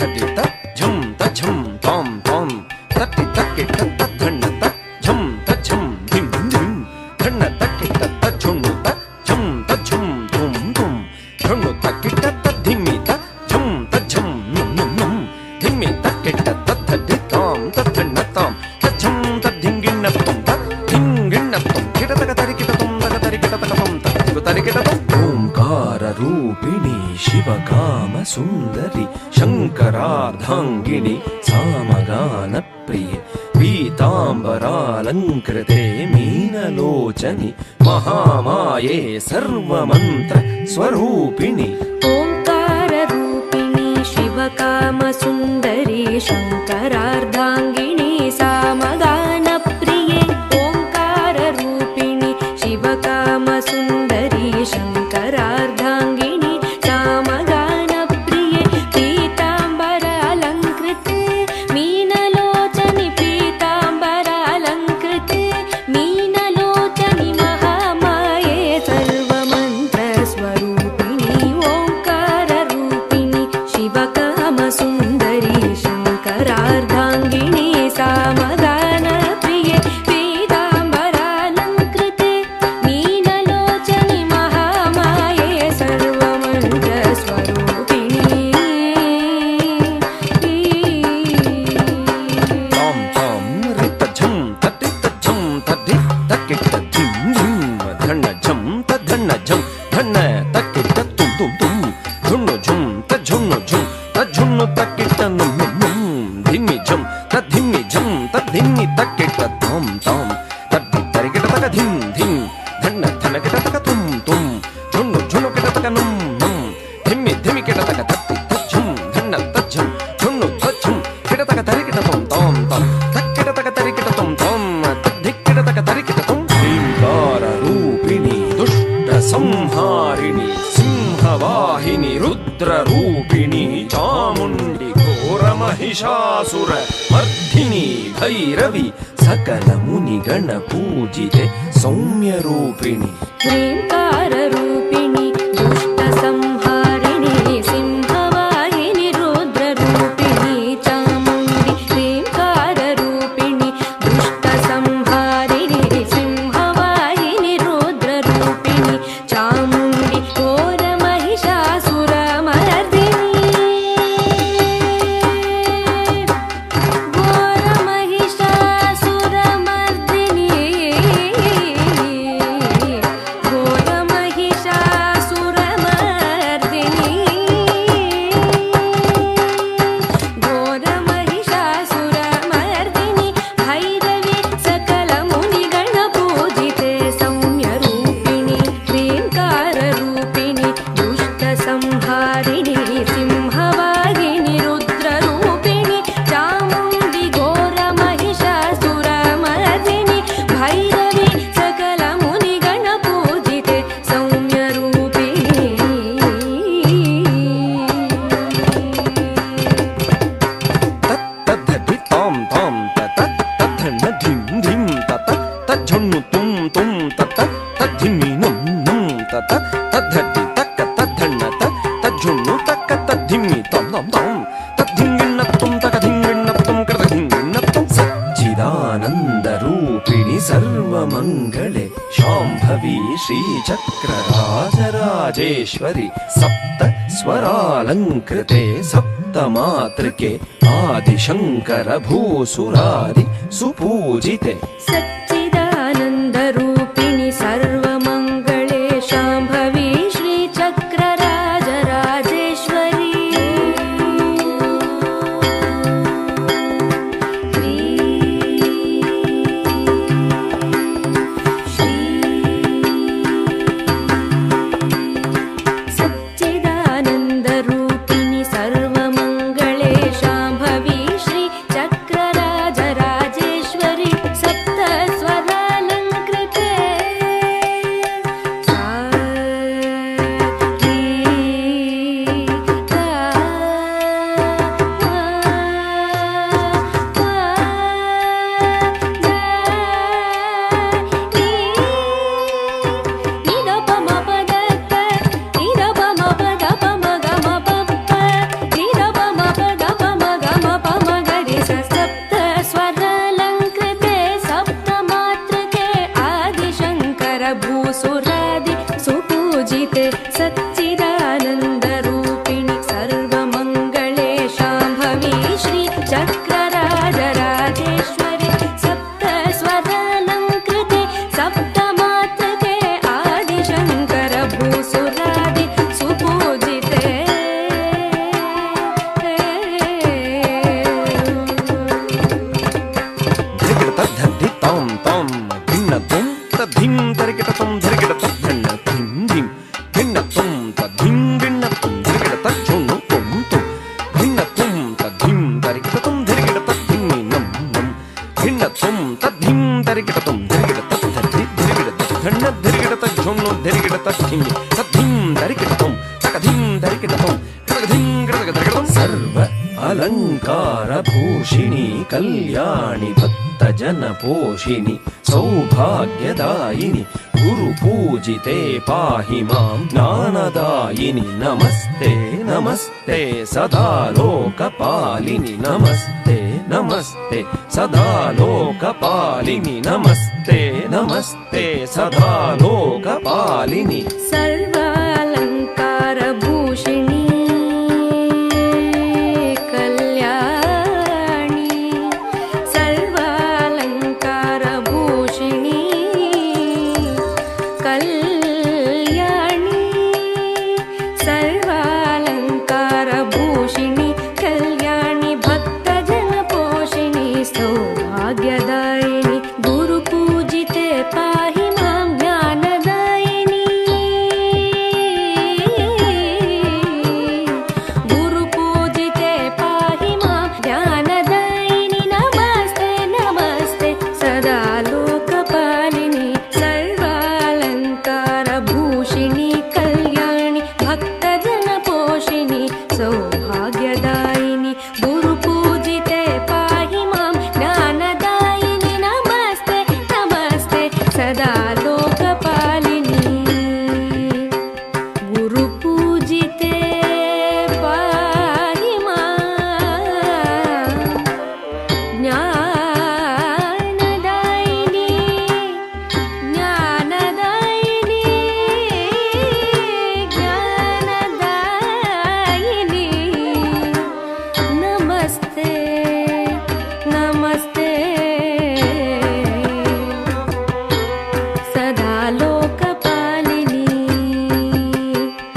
ತದಿತ ಝಂ ತ ಝಂ ತಾಂ ತಾಂ ತಟ್ಟಿ ತಕ್ಕೆ ತತ್ತ ಧಣ್ಣ ತ ಝಂ ತ ಝಂ ಧಿಂ ಧಿಂ ಧಣ್ಣ ತಕ್ಕೆ ತತ್ತ ಝುಣ್ಣು ತ ಝಂ ತ ಝಂ ಧುಂ ಧುಂ ಝುಣ್ಣು ತಕ್ಕೆ ತತ್ತ ಧಿಮ್ಮಿ ತ ಝಂ ತ ಝಂ ನುಂ ನುಂ ನುಂ ಧಿಮ್ಮಿ ತಕ್ಕೆ ತತ್ತ ತದ್ದಿ ತಾಂ ತ ಧಣ್ಣ ತಾಂ ತ ಝಂ ತ ಧಿಂಗಿಣ್ಣ ತುಂ ತ ಧಿಂಗಿಣ್ಣ ತುಂ ಕಿಟ ತಕ ತರಿ ಕಿಟ ತುಂ ತಕ ತರಿ ಕಿಟ ತಕ ತುಂ ತಕ ತರಿ ಕಿಟ ತುಂ ಓಂಕಾರ ರೂಪಿಣಿ ಶಿವಕಾಮ ಸುಂದರಿ ಶಂಕರಾರ್ಧಾಂಗಿಣಿ ಸಾಮಗಾನ ಪ್ರಿಯೆ ಪೀತಾಂಬರಾಲಂಕೃತೆ ಮೀನಲೋಚನಿ ಮಹಾಮಾಯೆ ಸರ್ವಮಂತ್ರ ಸ್ವರೂಪಿಣಿ ಓಂಕಾರ ರೂಪಿಣಿ ಶಿವಕಾಮ ಸುಂದರಿ ಶಂಕರಾರ್ಧಾಂಗಿಣಿ ಸಾಮಗಾನ ಪ್ರಿಯೆ ಓಂಕಾರ ರೂಪಿಣಿ ಶಿವಕಾಮ ಸುಂದರಿ ಶಂಕರಾರ್ಧಾಂಗಿಣಿ ಸಾಮಗಾನ ಪ್ರಿಯೆ ಪೀತಾಂಬರ ಅಲಂಕೃತೆ ಮೀನಲೋಚನಿ ಪೀತಾಂಬರ ಅಲಂಕೃತೆ ಮೀನಲೋಚನಿ ಮಹಾಮಾಯೆ ಸರ್ವಮಂತ್ರ ಸ್ವರೂಪಿಣಿ ಓಂಕಾರ ರೂಪಿಣಿ ಶಿವಕಾಮ ಸುಂದರಿ ಶಂಕರಾರ್ಧಾಂಗಿಣಿ ಸಾಮಗಾನ ಪ್ರಿಯೆ ಪೀತಾಂಬರ ಅಲಂಕೃತೆ ಮೀನಲೋಚನಿ ಮಹಾಮಾಯೆ ಸರ್ವಮಂತ್ರ ಸ್ವರೂಪಿಣಿ ತಾಂ ತಾಂ ರಿತ ಝಂ ತಟ್ಟಿತ ಝಂ ತದ್ದಿ ತಕ್ಕೆ ಧಿಂ ಧಿಂ ಧಣ್ಣ ಝಂ ತ ಧಣ್ಣ ಝಂ ಧಣ್ಣ ತಕ್ಕೆ ತುಂ ತುಂ ತುಂ ಝುಣ್ಣು ಝುಂ ತ ಝುಣ್ಣು ಝುಂ ತ ಝುಣ್ಣು ತಕ್ಕೆ ನುಂ ನುಂ ನುಂ ಧಿಮ್ಮಿ ಝಂ ತ ಧಿಮ್ಮಿ ಝಂ ತ ಧಿಮ್ಮಿ ತಕ್ಕೆ ತಾಂ ತಾಂ ತದ್ದಿ ತರಿ ಕಿಟ ತಕ ಧಿಂ ಧಿಂ ಧಣ್ಣ ಧನ ಕಿಟ ತಕ ತುಂ ತುಂ ಝುಣ್ಣು ಝುಣ್ಣು ಕಿಟ ತಕ ನುಂ ನುಂ ಧಿಮ್ಮಿ ಧಿಮ್ಮಿ ಕಿಟ ತಕ ತತ್ತಿ ತ ಝಂ ಧಣ್ಣ ತ ಝಂ ಝುಣ್ಣು ತ ಝಂ ಕಿಟ ತಕ ತರಿ ಕಿಟ ತುಂ ತಾಂ ತಾಂ ತಕ್ಕಿಟ ತಕ ತರಿ ಕಿಟ ತುಂ ತಾಂ ತದ್ದಿಕ್ಕಿಟ ತಕ ತರಿ ಕಿಟ ತುಂ ಓಂಕಾರ ರೂಪಿಣಿ ದುಷ್ಟ ಸಂಹಾರಿಣಿ ಸಿಂಹವಾಹಿನಿ ರುದ್ರ ರೂಪಿಣಿ ಚಾಮುಂಡಿ ಘೋರ ಮಹಿಷಾಸುರ ಮರ್ಧಿನಿ ಭೈರವಿ ಸಕಲ ಮುನಿಗಣ ಪೂಜಿತೆ ಸೌಮ್ಯ ರೂಪಿಣಿ ಓಂಕಾರ ರೂಪಿಣಿ ದುಷ್ಟ ಸಂಹಾರಿಣಿ ಸಿಂಹವಾಹಿನಿ ರುದ್ರ ರೂಪಿಣಿ ಚಾಮುಂಡಿ ಓಂಕಾರ ರೂಪಿಣಿ ದುಷ್ಟ ಸಂಹಾರಿಣಿ ಸಿಂಹವಾಹಿನಿ ರುದ್ರ ರೂಪಿಣಿ ಚಾಮುಂಡಿ ಘೋರ ಮಹಿಷಾಸುರ ಮರ್ದಿನಿ ಘೋರ ಮಹಿಷಾಸುರ ಮರ್ದಿನಿ ಘೋರ ಮಹಿಷಾಸುರ ಮರ್ದಿನಿ ಘೋರ ಮಹಿಷಾಸುರ ಮರ್ದಿನಿ ಭೈರವಿ ಸಕಲ ಮುನಿಗಣ ಪೂಜಿತೆ ಸೌಮ್ಯ ರೂಪಿಣಿ ಓಂಕಾರ ರೂಪಿಣಿ ದುಷ್ಟ ಸಂಹಾರಿಣಿ ಸಿಂಹವಾಹಿನಿ ರುದ್ರ ರೂಪಿಣಿ ಚಾಮುಂಡಿ ಘೋರ ಮಹಿಷಾಸುರ ಮರ್ದಿನಿ ಭೈರವಿ ಸಕಲ ಮುನಿಗಣ ಪೂಜಿತೆ ಸೌಮ್ಯ ರೂಪಿಣಿ ತತ್ತದ್ಧಿ ತಾಂ ತಾಂ ತತ ತದ್ಧಣ್ಣ ಧಿಂ ಧಿಂ ತತ ತಜ್ಜುಣ್ಣು ತುಂ ತುಂ ತತ ತದ್ಧಿಮ್ಮಿ ನುಂ ನುಂ ತತ ತದ್ಧದ್ದಿ ತಕ್ಕ ತದ್ಧಣ್ಣ ತ ತಜ್ಜುಣ್ಣು ತಕ್ಕ ತದ್ಧಿಮ್ಮಿ ತಾಂ ತಾಂ ತಾಂ ತದ್ಧಿಂಗಿಣ್ಣ ತುಂ ತಕ ಧಿಂಗಿಣ್ಣ ತುಂ ಕೃತ ಧಿಂಗಿಣ್ಣ ತುಂ ಸಚ್ಚಿದಾನಂದ ರೂಪಿಣಿ ಸರ್ವಮಂಗಳೆ ಶಾಂಭವಿ ಶ್ರೀಚಕ್ರ ರಾಜರಾಜೇಶ್ವರಿ ಸಪ್ತ ಸ್ವರಾಲಂಕೃತೆ ಸಪ್ತ ಮಾತೃಕೆ ಆದಿಶಂಕರ ಭೂಸುರಾರಿ ಸುಪೂಜಿತೆ ಸಚ್ಚಿದಾನಂದ ರೂಪಿಣಿ ಸರ್ವಮಂಗಳೆ ಶಾಂಭವಿ ಶ್ರೀಚಕ್ರ ರಾಜರಾಜೇಶ್ವರಿ ಸಚ್ಚಿದಾನಂದ ರೂಪಿಣಿ ಸರ್ವಮಂಗಳೆ ಶಾಂಭವಿ ಶ್ರೀ ಚಕ್ರ ರಾಜರಾಜೇಶ್ವರಿ ಸಪ್ತ ಸ್ವ ಧಿಮ್ಮಿ ತದ್ಧಿಂ ದರಿಕಿಟತಂ ತಕಧಿಂ ದರಿಕಿಟತಂ ಕಡಗಧಿಂ ಗಡಗದರಗಡಂ ಸರ್ವ ಅಲಂಕಾರ ಭೂಷಿಣಿ ಕಲ್ಯಾಣಿ ಭಕ್ತ ಜನ ಪೋಷಿಣಿ ಸೌಭಾಗ್ಯದಾಯಿನಿ ಗುರು ಪೂಜಿತೆ ಪಾಹಿ ಮಾಂ ಜ್ಞಾನದಾಯಿನಿ ನಮಸ್ತೆ ನಮಸ್ತೆ ಸದಾ ಲೋಕಪಾಲಿನಿ ನಮಸ್ತೆ ನಮಸ್ತೆ ಸದಾ ಲೋಕಪಾಲಿನಿ ನಮಸ್ತೆ ನಮಸ್ತೆ ಸದಾ ಲೋಕಪಾಲಿನಿ ಸರ್ವಾಲಂಕಾರ ಭೂಷಿಣಿ so